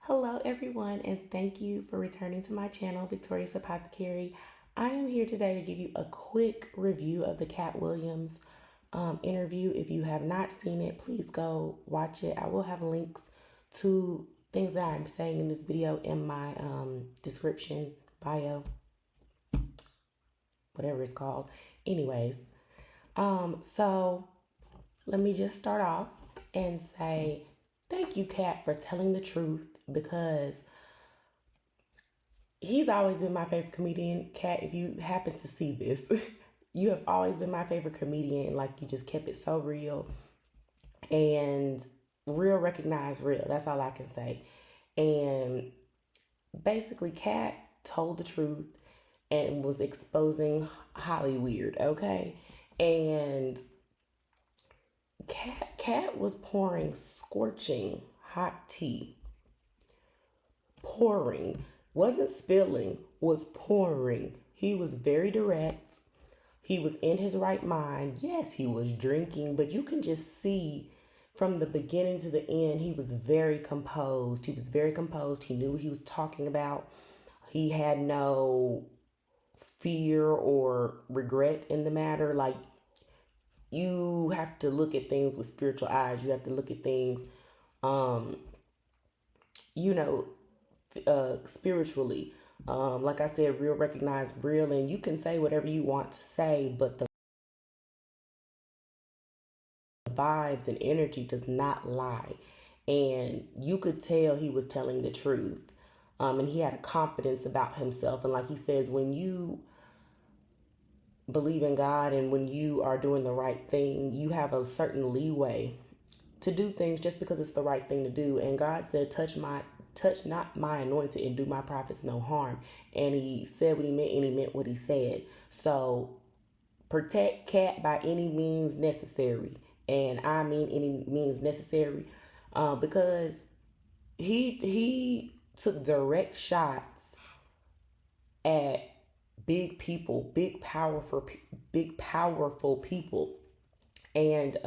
Hello, everyone, and thank you for returning to my channel, Victorious Apothecary. I am here today to give you a quick review of the Katt Williams interview. If you have not seen it, please go watch it. I will have links to things that I'm saying in this video in my description, bio, whatever it's called. Anyways, so let me just start off and say thank you, Katt, for telling the truth, because he's always been my favorite comedian. Katt, if you happen to see this, you have always been my favorite comedian. Like, you just kept it so real and real recognized real. That's all I can say. And basically, Katt told the truth and was exposing Hollywood, okay? And Katt was pouring scorching hot tea. Pouring. Wasn't spilling, was pouring. He was very direct. He was in his right mind. Yes, he was drinking, but you can just see from the beginning to the end, he was very composed. He was very composed. He knew what he was talking about. He had no fear or regret in the matter. Like, you have to look at things with spiritual eyes. You have to look at things, spiritually. Like I said, real recognize real, and you can say whatever you want to say, but the vibes and energy does not lie. And you could tell he was telling the truth. And he had a confidence about himself. And like he says, when you believe in God and when you are doing the right thing, you have a certain leeway to do things just because it's the right thing to do. And God said, touch not my anointed and do my prophets no harm. And he said what he meant, and he meant what he said. So protect Katt by any means necessary. And I mean any means necessary, because he took direct shots at big people, big powerful people. And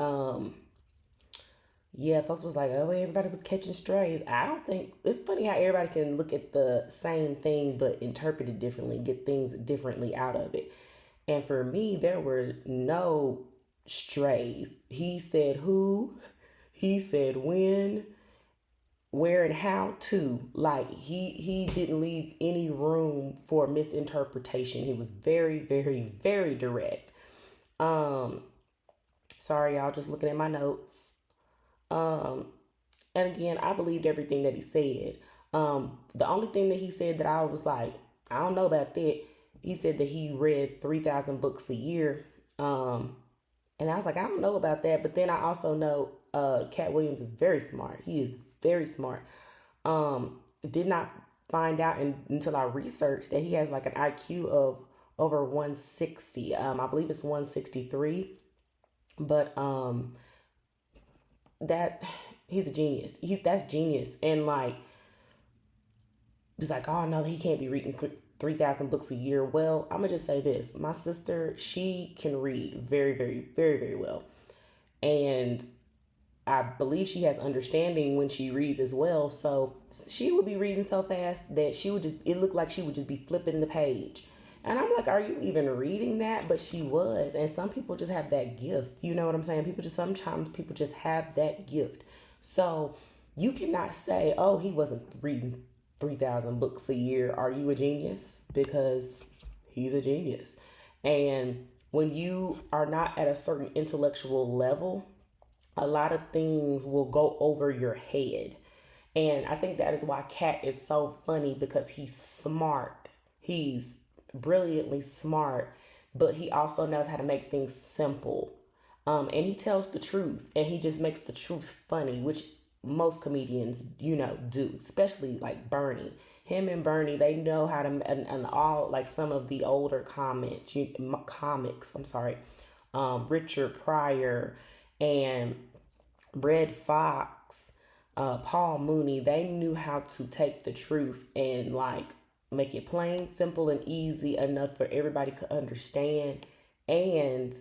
yeah, folks was like, oh, everybody was catching strays. I don't think, it's funny how everybody can look at the same thing but interpret it differently, get things differently out of it. And for me, there were no strays. He said who, he said when, where, and how to. Like, he didn't leave any room for misinterpretation. He was very, very, very direct. Sorry, y'all, just looking at my notes. And again, I believed everything that he said. The only thing that he said that I was like, I don't know about that. He said that he read 3,000 books a year. And I was like, I don't know about that. But then I also know Katt Williams is very smart. He is very smart. Did not find out until I researched that he has like an IQ of over 160. I believe it's 163. But that he's a genius. That's genius. And like, it's like, oh no, he can't be reading 3,000 books a year. Well, I'm gonna just say this: my sister, she can read very, very, very, very well, and I believe she has understanding when she reads as well. So she would be reading so fast that it looked like she would just be flipping the page. And I'm like, are you even reading that? But she was. And some people just have that gift. You know what I'm saying? Sometimes people just have that gift. So you cannot say, oh, he wasn't reading 3,000 books a year. Are you a genius? Because he's a genius. And when you are not at a certain intellectual level, a lot of things will go over your head. And I think that is why Katt is so funny, because he's smart. He's brilliantly smart, but he also knows how to make things simple. And he tells the truth, and he just makes the truth funny, which most comedians, do, especially like Bernie. Him and Bernie, they know how to, and all like some of the older comics, Richard Pryor and Red Fox, Paul Mooney, they knew how to take the truth and like make it plain, simple, and easy enough for everybody to understand, and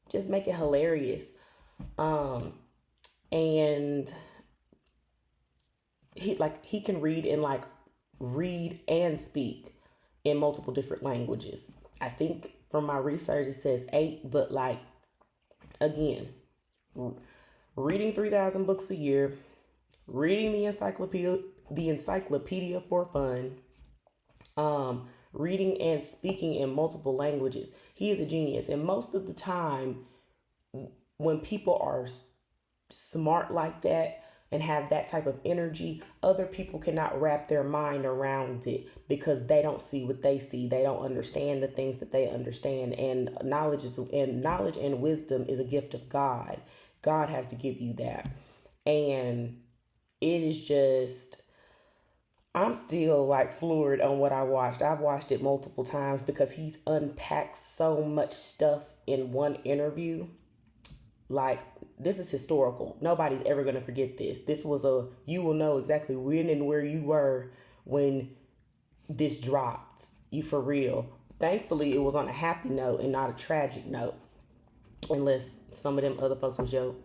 just make it hilarious. And he can read and speak in multiple different languages. I think from my research it says 8, but like again, reading 3,000 books a year, reading the encyclopedia for fun, reading and speaking in multiple languages. He is a genius. And most of the time, when people are smart like that and have that type of energy, other people cannot wrap their mind around it because they don't see what they see. They don't understand the things that they understand. And knowledge and wisdom is a gift of God. God has to give you that. And it is just, I'm still like floored on what I watched. I've watched it multiple times because he's unpacked so much stuff in one interview. Like, this is historical. Nobody's ever going to forget this. You will know exactly when and where you were when this dropped. You for real. Thankfully, it was on a happy note and not a tragic note. Unless some of them other folks was your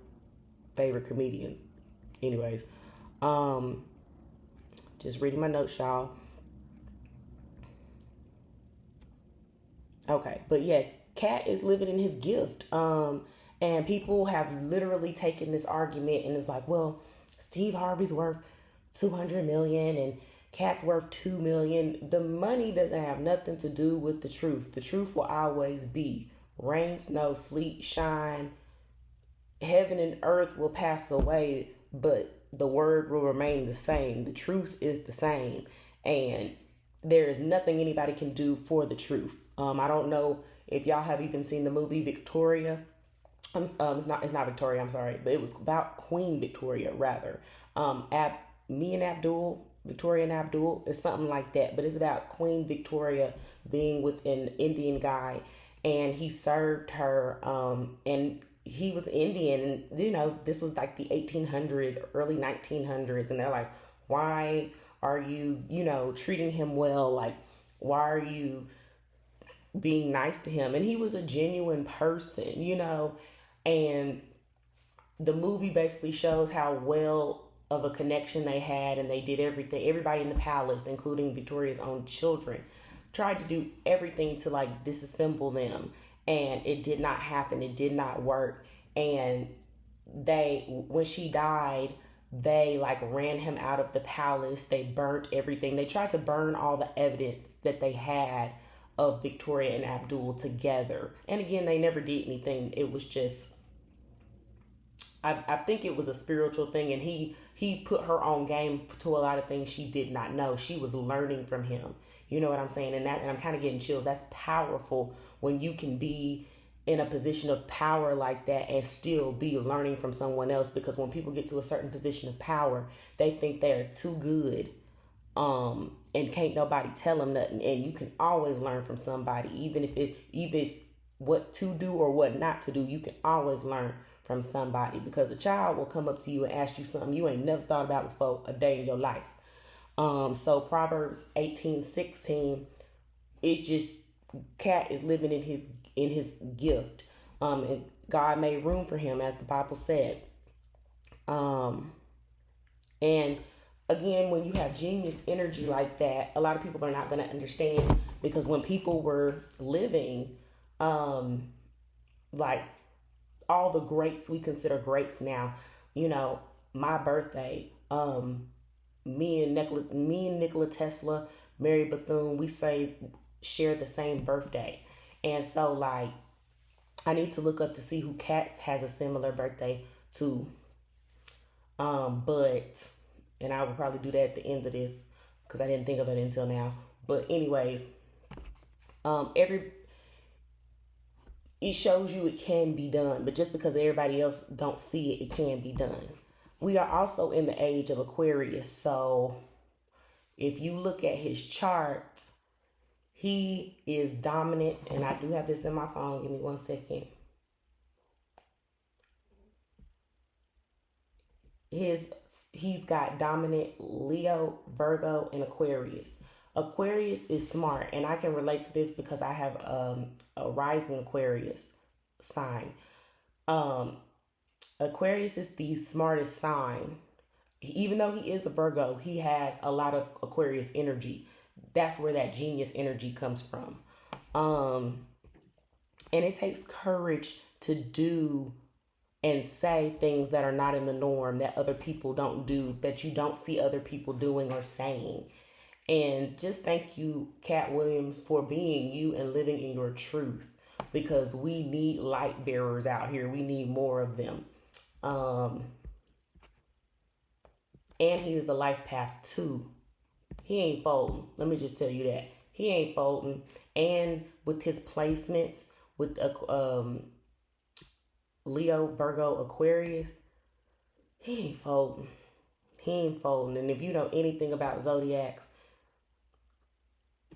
favorite comedians. Anyways, just reading my notes, y'all. Okay, but yes, Katt is living in his gift. And people have literally taken this argument and it's like, well, Steve Harvey's worth $200 million and Katt's worth $2 million. The money doesn't have nothing to do with the truth. The truth will always be rain, snow, sleet, shine. Heaven and earth will pass away, but the word will remain the same. The truth is the same. And there is nothing anybody can do for the truth. I don't know if y'all have even seen the movie Victoria. It's not Victoria, I'm sorry, but it was about Queen Victoria, rather. Victoria and Abdul, it's something like that, but it's about Queen Victoria being with an Indian guy, and he served her, and he was Indian, and this was like the 1800s, early 1900s, and they're like, why are you, treating him well? Like, why are you being nice to him? And he was a genuine person, and the movie basically shows how well of a connection they had, and they did everything. Everybody in the palace, including Victoria's own children, tried to do everything to like disassemble them, and it did not happen. It did not work. And when she died, they like ran him out of the palace. They burnt everything. They tried to burn all the evidence that they had of Victoria and Abdul together. And again, they never did anything. It was just, I think it was a spiritual thing, and he put her on game to a lot of things she did not know. She was learning from him. You know what I'm saying? And I'm kind of getting chills. That's powerful when you can be in a position of power like that and still be learning from someone else, because when people get to a certain position of power, they think they're too good, and can't nobody tell them nothing. And you can always learn from somebody, even if it's what to do or what not to do. You can always learn from somebody, because a child will come up to you and ask you something you ain't never thought about before a day in your life. So Proverbs 18:16 is just, Katt is living in his gift. And God made room for him, as the Bible said. And again, when you have genius energy like that, a lot of people are not going to understand, because when people were living, like all the greats we consider greats now, my birthday, me and Nikola Tesla, Mary Bethune, we share the same birthday. And so like, I need to look up to see who Katt has a similar birthday to. And I will probably do that at the end of this, because I didn't think of it until now. But anyways, it shows you it can be done, but just because everybody else don't see it, it can be done. We are also in the age of Aquarius, so if you look at his chart, he is dominant, and I do have this in my phone. Give me 1 second. He's got dominant Leo, Virgo, and Aquarius. Aquarius is smart, and I can relate to this because I have a rising Aquarius sign. Aquarius is the smartest sign. even though he is a Virgo, he has a lot of Aquarius energy. That's where that genius energy comes from. And it takes courage to do and say things that are not in the norm, that other people don't do, that you don't see other people doing or saying. And just thank you, Katt Williams, for being you and living in your truth, because we need light bearers out here. We need more of them. And he is a life path too. He ain't folding. Let me just tell you that. He ain't folding. And with his placements with Leo, Virgo, Aquarius, he ain't folding. He ain't folding. And if you know anything about zodiacs,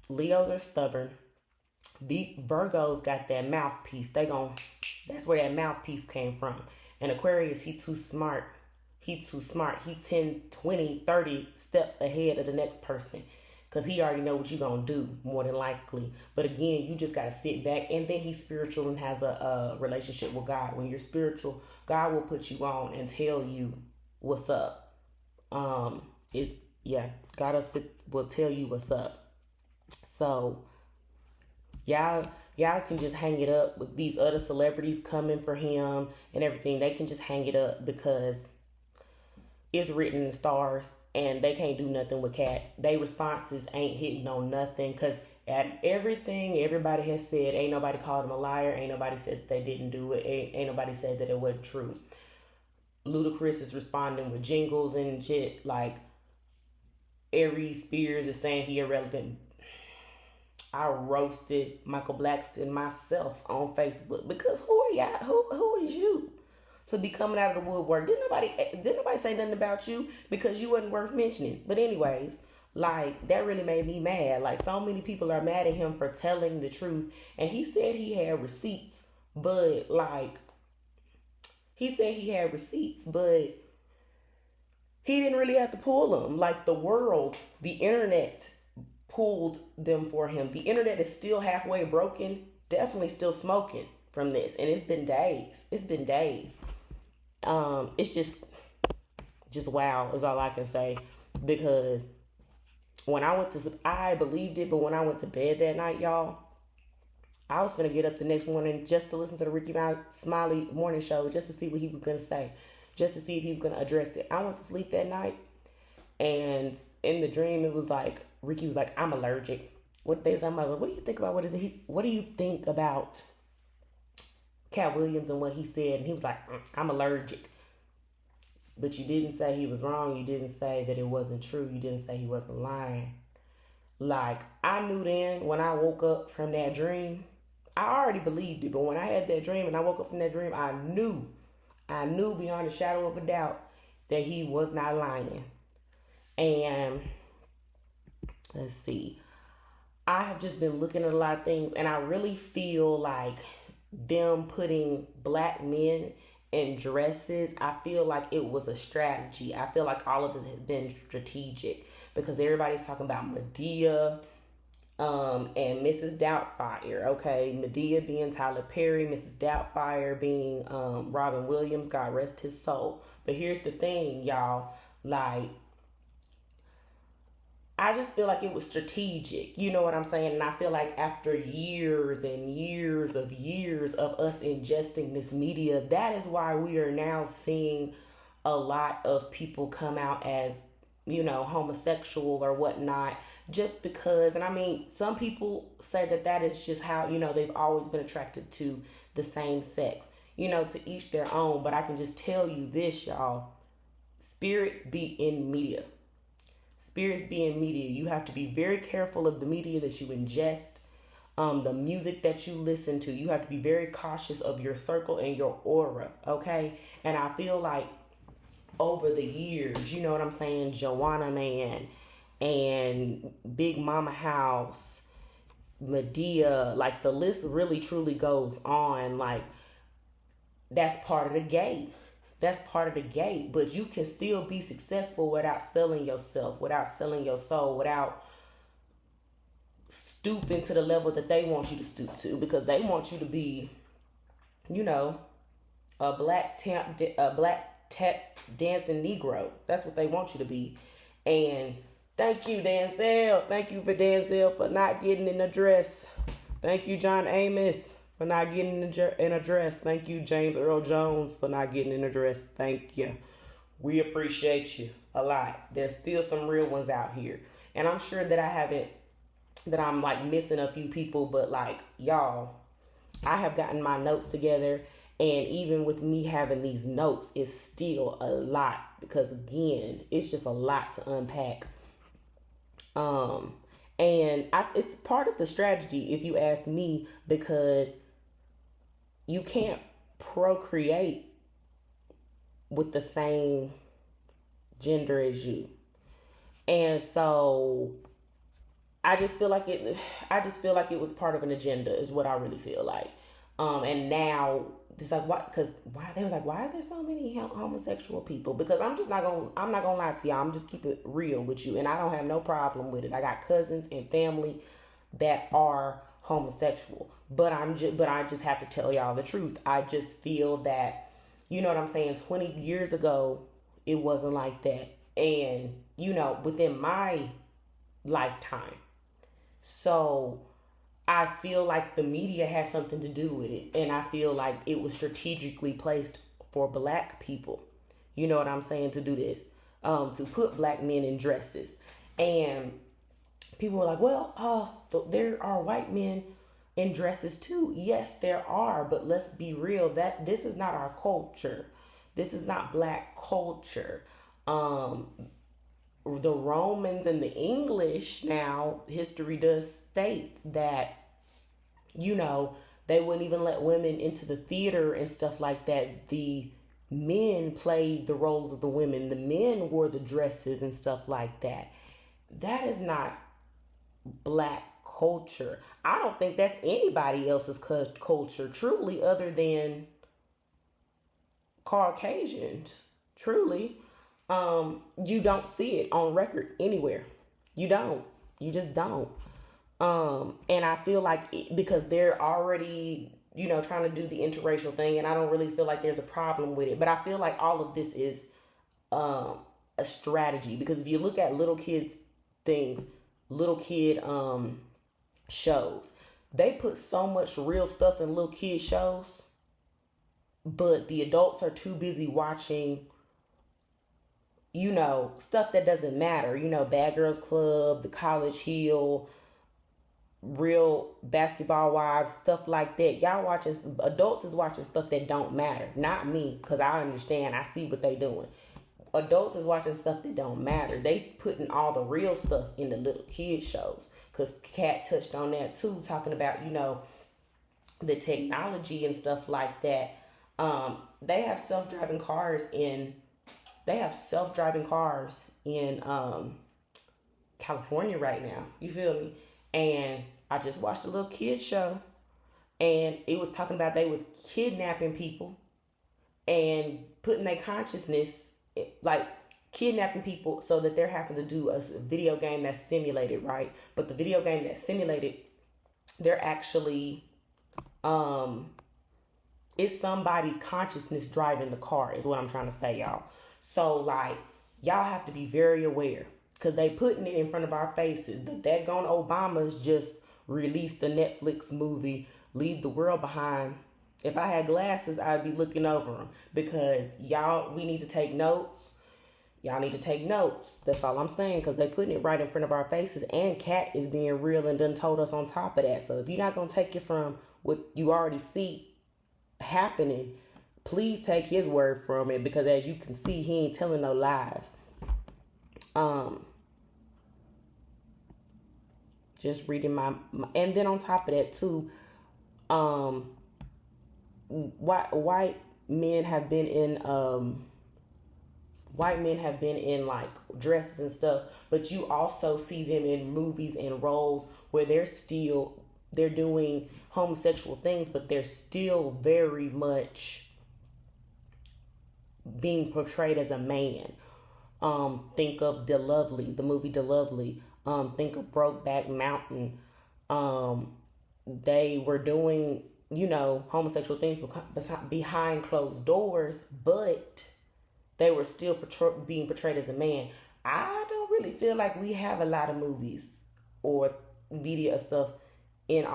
Leos are stubborn. Virgos got that mouthpiece. That's where that mouthpiece came from. And Aquarius, he too smart. He too smart. He 10, 20, 30 steps ahead of the next person, because he already know what you're going to do, more than likely. But again, you just got to sit back. And then he's spiritual and has a relationship with God. When you're spiritual, God will put you on and tell you what's up. God will tell you what's up. So y'all can just hang it up with these other celebrities coming for him and everything. They can just hang it up because it's written in the stars, and they can't do nothing with Katt. They responses ain't hitting on nothing, because at everything everybody has said, ain't nobody called him a liar. Ain't nobody said that they didn't do it. Ain't nobody said that it wasn't true. Ludacris is responding with jingles and shit. Like, Aries Spears is saying he irrelevant. I roasted Michael Blackston myself on Facebook, because who are y'all? Who is you to be coming out of the woodwork? Didn't nobody say nothing about you, because you wasn't worth mentioning. But anyways, like, that really made me mad. Like, so many people are mad at him for telling the truth. And he said he had receipts, but he didn't really have to pull them. Like, the world, the internet pulled them for him. The internet is still halfway broken, definitely still smoking from this. And it's been days. It's just wow is all I can say, because I believed it, but when I went to bed that night, y'all, I was gonna get up the next morning just to listen to the Ricky Smiley morning show, just to see what he was gonna say, just to see if he was gonna address it. I went to sleep that night, and in the dream, it was like, Ricky was like, I'm allergic. What do you think about, what do you think about Katt Williams and what he said? And he was like, I'm allergic. But you didn't say he was wrong. You didn't say that it wasn't true. You didn't say he wasn't lying. Like, I knew then when I woke up from that dream, I already believed it. But when I had that dream and I woke up from that dream, I knew beyond a shadow of a doubt that he was not lying. And let's see. I have just been looking at a lot of things, and I really feel like them putting black men in dresses, I feel like it was a strategy. I feel like all of this has been strategic, because everybody's talking about Medea and Mrs. Doubtfire. Okay, Medea being Tyler Perry, Mrs. Doubtfire being Robin Williams, God rest his soul. But here's the thing, y'all, like, I just feel like it was strategic. You know what I'm saying? And I feel like after years and years of us ingesting this media, that is why we are now seeing a lot of people come out as, homosexual or whatnot, just because, and I mean, some people say that is just how, they've always been attracted to the same sex, to each their own. But I can just tell you this, y'all, spirits be in media. Spirits be in media. You have to be very careful of the media that you ingest, the music that you listen to. You have to be very cautious of your circle and your aura, okay? And I feel like over the years, you know what I'm saying, Joanna Man and Big Mama House, Medea, like, the list really truly goes on. Like, that's part of the gate. But you can still be successful without selling yourself, without selling your soul, without stooping to the level that they want you to stoop to, because they want you to be, a black tap dancing Negro. That's what they want you to be. And thank you, Denzel. Thank you for Denzel for not getting in a dress. Thank you, John Amos, for not getting in a dress. Thank you, James Earl Jones, for not getting in a dress. Thank you. We appreciate you a lot. There's still some real ones out here. And I'm sure that I'm like missing a few people, but like, y'all, I have gotten my notes together, and even with me having these notes, it's still a lot because, again, it's just a lot to unpack. It's part of the strategy, if you ask me, because you can't procreate with the same gender as you. And so I just feel like it was part of an agenda is what I really feel like. And now it's like, why they was like, why are there so many homosexual people? Because I'm not gonna lie to y'all. I'm just keep it real with you. And I don't have no problem with it. I got cousins and family that are homosexual, but I just have to tell y'all the truth. I just feel that, you know what I'm saying? 20 years ago, it wasn't like that. And, within my lifetime. So I feel like the media has something to do with it. And I feel like it was strategically placed for black people. You know what I'm saying? To do this, to put black men in dresses. And people were like, well, there are white men in dresses too. Yes, there are. But let's be real, that this is not our culture. This is not black culture. The Romans and the English, now history does state that, they wouldn't even let women into the theater and stuff like that. The men played the roles of the women. The men wore the dresses and stuff like that. That is not black culture. I don't think that's anybody else's culture, truly, other than Caucasians, truly. You don't see it on record anywhere. You don't. You just don't. And I feel like because they're already, trying to do the interracial thing, and I don't really feel like there's a problem with it. But I feel like all of this is a strategy, because if you look at little kid shows, they put so much real stuff in little kid shows, but the adults are too busy watching stuff that doesn't matter. Bad Girls Club, The College Hill, Real Basketball Wives, stuff like that. Adults is watching stuff that don't matter. Not me, because I understand. I see what they doing. Adults is watching stuff that don't matter. They putting all the real stuff in the little kid shows. Because Katt touched on that too, talking about, the technology and stuff like that. They have self-driving cars in California right now. You feel me? And I just watched a little kid show, and it was talking about they was kidnapping people and putting their consciousness, like kidnapping people so that they're having to do a video game that's simulated, right? But the video game that's simulated, they're actually, it's somebody's consciousness driving the car is what I'm trying to say, y'all. So, like, y'all have to be very aware, because they putting it in front of our faces. The daggone Obama's just released a Netflix movie, Leave the World Behind. If I had glasses, I'd be looking over them, because we need to take notes. Y'all need to take notes. That's all I'm saying, because they putting it right in front of our faces, and Katt is being real and done told us on top of that. So if you're not going to take it from what you already see happening, please take his word from it, because as you can see, he ain't telling no lies. Just reading my and then on top of that too, white men have been in like dresses and stuff, but you also see them in movies and roles where they're doing homosexual things, but they're still very much being portrayed as a man. Think of the movie The Lovely. Think of Brokeback Mountain. They were doing, homosexual things behind closed doors, but they were still being portrayed as a man. I don't really feel like we have a lot of movies or media stuff in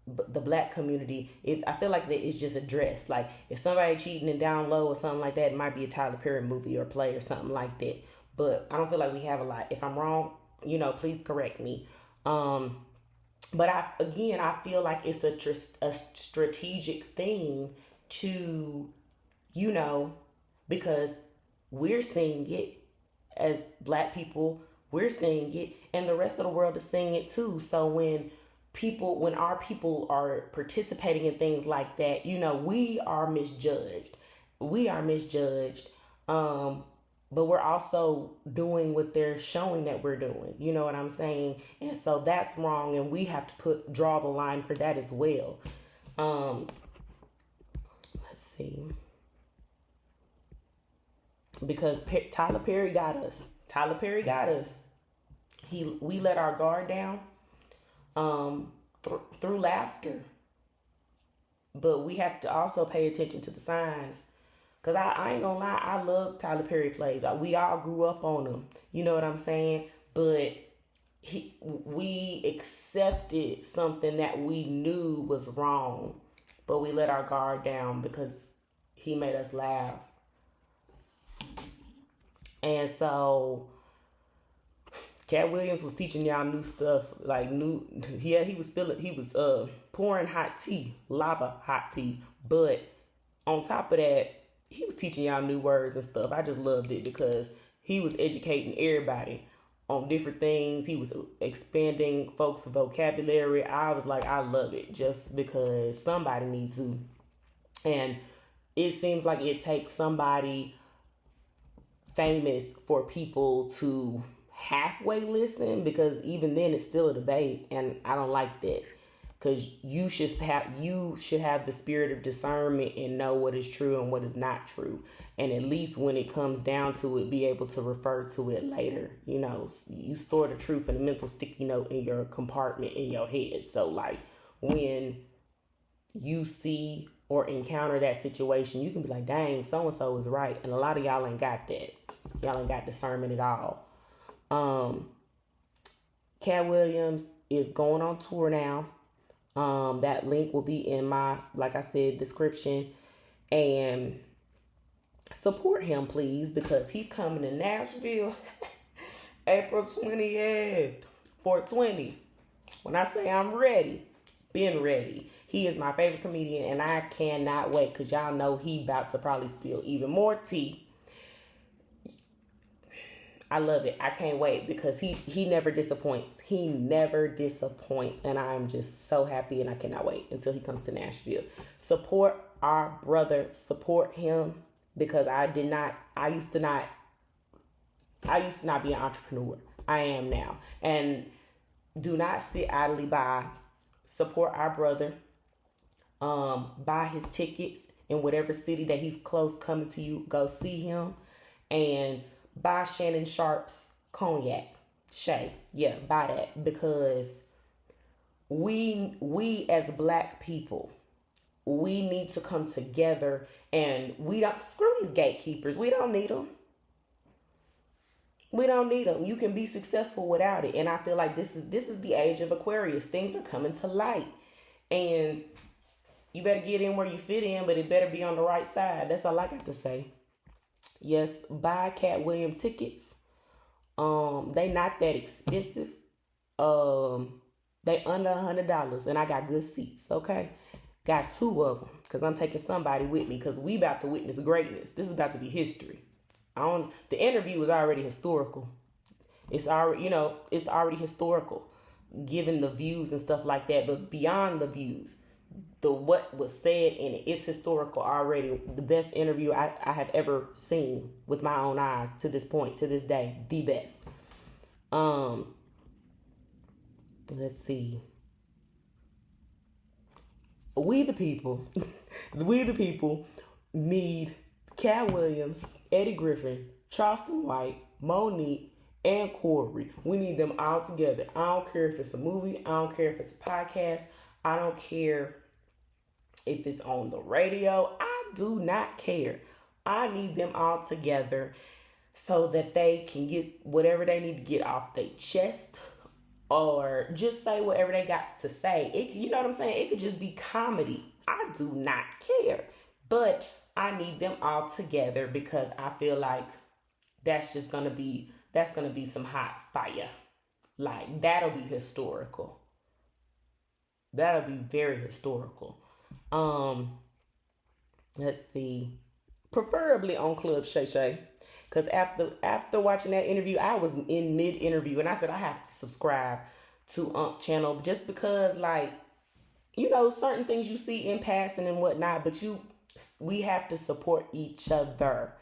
the black community. If I feel like that it's just addressed, like if somebody cheating and down low or something like that, it might be a Tyler Perry movie or play or something like that. But I don't feel like we have a lot. If I'm wrong, please correct me. But I feel like it's a strategic thing to, because we're seeing it as black people, we're seeing it, and the rest of the world is seeing it too. So when our people are participating in things like that, we are misjudged. We are misjudged. But we're also doing what they're showing that we're doing. You know what I'm saying? And so that's wrong, and we have to draw the line for that as well. Let's see. Because Tyler Perry got us. Tyler Perry got us. We let our guard down through laughter. But we have to also pay attention to the signs. Because I ain't gonna lie, I love Tyler Perry plays. We all grew up on them. You know what I'm saying? But we accepted something that we knew was wrong. But we let our guard down because he made us laugh. And so Katt Williams was teaching y'all new stuff, he was pouring hot tea, lava hot tea, but on top of that, he was teaching y'all new words and stuff. I just loved it because he was educating everybody on different things. He was expanding folks' vocabulary. I was like, I love it just because somebody needs to. And it seems like it takes somebody famous for people to halfway listen, because even then it's still a debate, and I don't like that. Because you should have the spirit of discernment and know what is true and what is not true. And at least when it comes down to it, be able to refer to it later. You store the truth in a mental sticky note in your compartment in your head. So like when you see or encounter that situation, you can be like, dang, so-and-so is right. And a lot of y'all ain't got that. Y'all ain't got discernment at all. Katt Williams is going on tour now. That link will be in my, like I said, description, and support him, please, because he's coming to Nashville April 20th, 420. When I say I'm ready, been ready. He is my favorite comedian, and I cannot wait, because y'all know he about to probably spill even more tea. I love it. I can't wait because he never disappoints. He never disappoints. And I'm just so happy, and I cannot wait until he comes to Nashville. Support our brother. Support him, because I used to not be an entrepreneur. I am now. And do not sit idly by. Support our brother. Buy his tickets in whatever city that he's close coming to you. Go see him. And buy Shannon Sharp's Cognac. Shay. Yeah, buy that. Because we as black people, we need to come together, and we don't screw these gatekeepers. We don't need them. We don't need them. You can be successful without it. And I feel like this is the age of Aquarius. Things are coming to light. And you better get in where you fit in, but it better be on the right side. That's all I got to say. Yes, buy Katt Williams tickets. They not that expensive. They under $100, and I got good seats. Okay, got 2 of them because I'm taking somebody with me, because we about to witness greatness. This is about to be history. The interview is already historical. It's already historical, given the views and stuff like that. But beyond the views, what was said in it, it's historical already. The best interview I have ever seen with my own eyes to this point, to this day, the best. Let's see. We the people need Katt Williams, Eddie Griffin, Charleston White, Monique, and Corey. We need them all together. I don't care if it's a movie. I don't care if it's a podcast. I don't care if it's on the radio. I do not care. I need them all together so that they can get whatever they need to get off their chest, or just say whatever they got to say. You know what I'm saying? It could just be comedy. I do not care. But I need them all together because I feel like that's gonna be some hot fire. Like, that'll be historical. That'll be very historical. Let's see. Preferably on Club Shay. Because after watching that interview, I was in mid-interview and I said I have to subscribe to channel, just because, like, you know, certain things you see in passing and whatnot, but we have to support each other.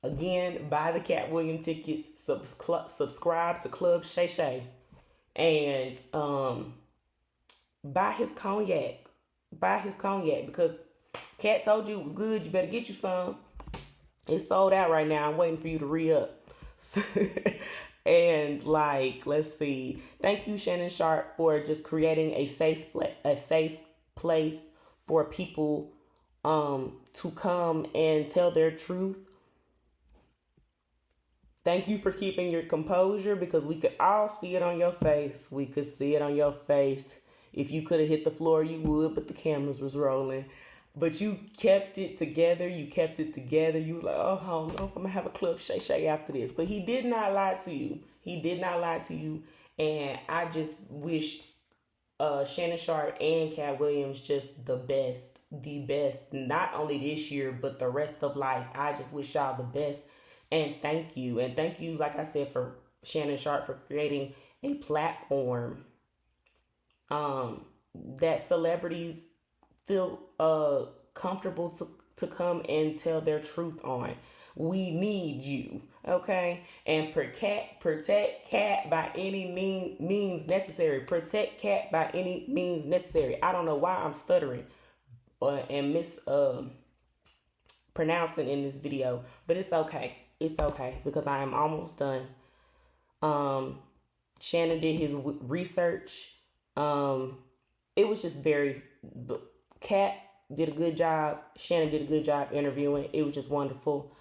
Again, buy the Katt Williams tickets, subscribe to Club Shay, and buy his cognac. Buy his cognac because Katt told you it was good. You better get you some. It's sold out right now. I'm waiting for you to re-up. And, like, let's see. Thank you, Shannon Sharp, for just creating a safe place for people to come and tell their truth. Thank you for keeping your composure, because we could all see it on your face. We could see it on your face. If you could have hit the floor, you would, but the cameras was rolling. But you kept it together. You was like, oh, I don't know if I'm going to have a Club Shay after this. But he did not lie to you. And I just wish Shannon Sharp and Katt Williams just the best. Not only this year, but the rest of life. I just wish y'all the best. And thank you. And thank you, like I said, for Shannon Sharp for creating a platform that celebrities feel comfortable to come and tell their truth on. We need you, okay? And protect Katt by any means necessary. Protect Katt by any means necessary. I don't know why I'm stuttering and pronouncing in this video, but it's okay. It's okay because I am almost done. Shannon did his research. It was just Katt did a good job. Shannon did a good job interviewing. It was just wonderful.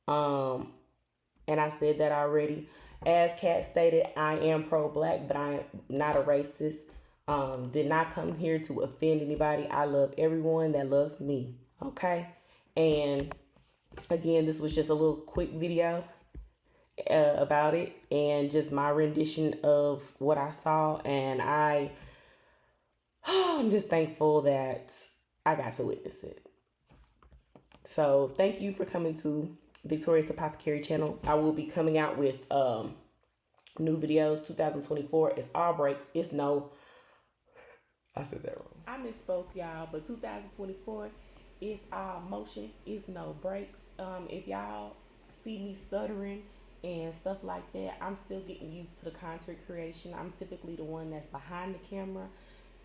And I said that already. As Katt stated, I am pro-black, but I am not a racist. Did not come here to offend anybody. I love everyone that loves me. Okay? And again, this was just a little quick video about it and just my rendition of what I saw. And I'm just thankful that I got to witness it. So thank you for coming to Victoria's Apothecary channel. I will be coming out with new videos. 2024 is all breaks. It's no, I said that wrong. I misspoke, y'all, but 2024 is all motion. It's no breaks. If y'all see me stuttering and stuff like that, I'm still getting used to the content creation. I'm typically the one that's behind the camera,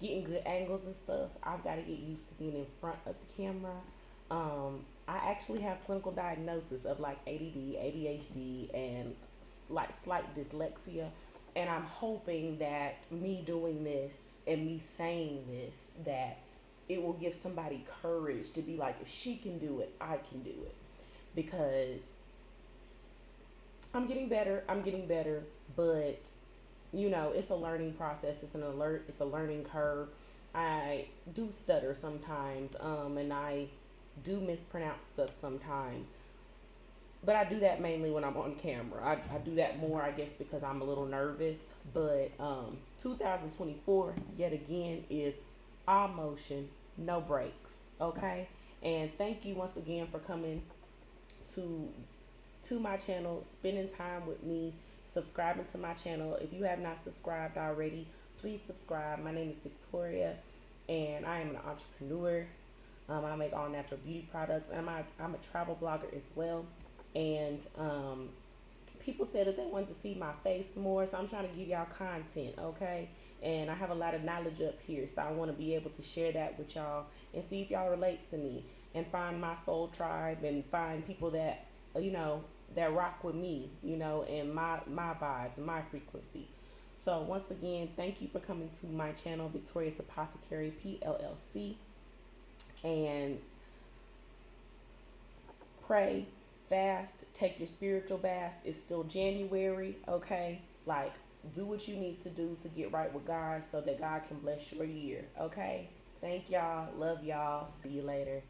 getting good angles and stuff. I've got to get used to being in front of the camera. I actually have clinical diagnosis of like ADD, ADHD, and like slight dyslexia. And I'm hoping that me doing this and me saying this, that it will give somebody courage to be like, if she can do it, I can do it. Because I'm getting better, but you know, it's a learning process. It's a learning curve. I do stutter sometimes, and I do mispronounce stuff sometimes. But I do that mainly when I'm on camera. I do that more, I guess, because I'm a little nervous. But 2024, yet again, is all motion, no breaks, okay? And thank you once again for coming to my channel, spending time with me, subscribing to my channel. If you have not subscribed already, please subscribe. My name is Victoria, and I am an entrepreneur. I make all natural beauty products, and I'm a travel blogger as well. And people said that they wanted to see my face more, so I'm trying to give y'all content, okay? And I have a lot of knowledge up here, so I want to be able to share that with y'all and see if y'all relate to me and find my soul tribe and find people that, you know, that rock with me, you know, and my vibes and my frequency. So once again, thank you for coming to my channel, Victoria's Apothecary PLLC. And pray, fast, take your spiritual bath. It's still January, okay? Like, do what you need to do to get right with God so that God can bless your year, okay? Thank y'all. Love y'all. See you later.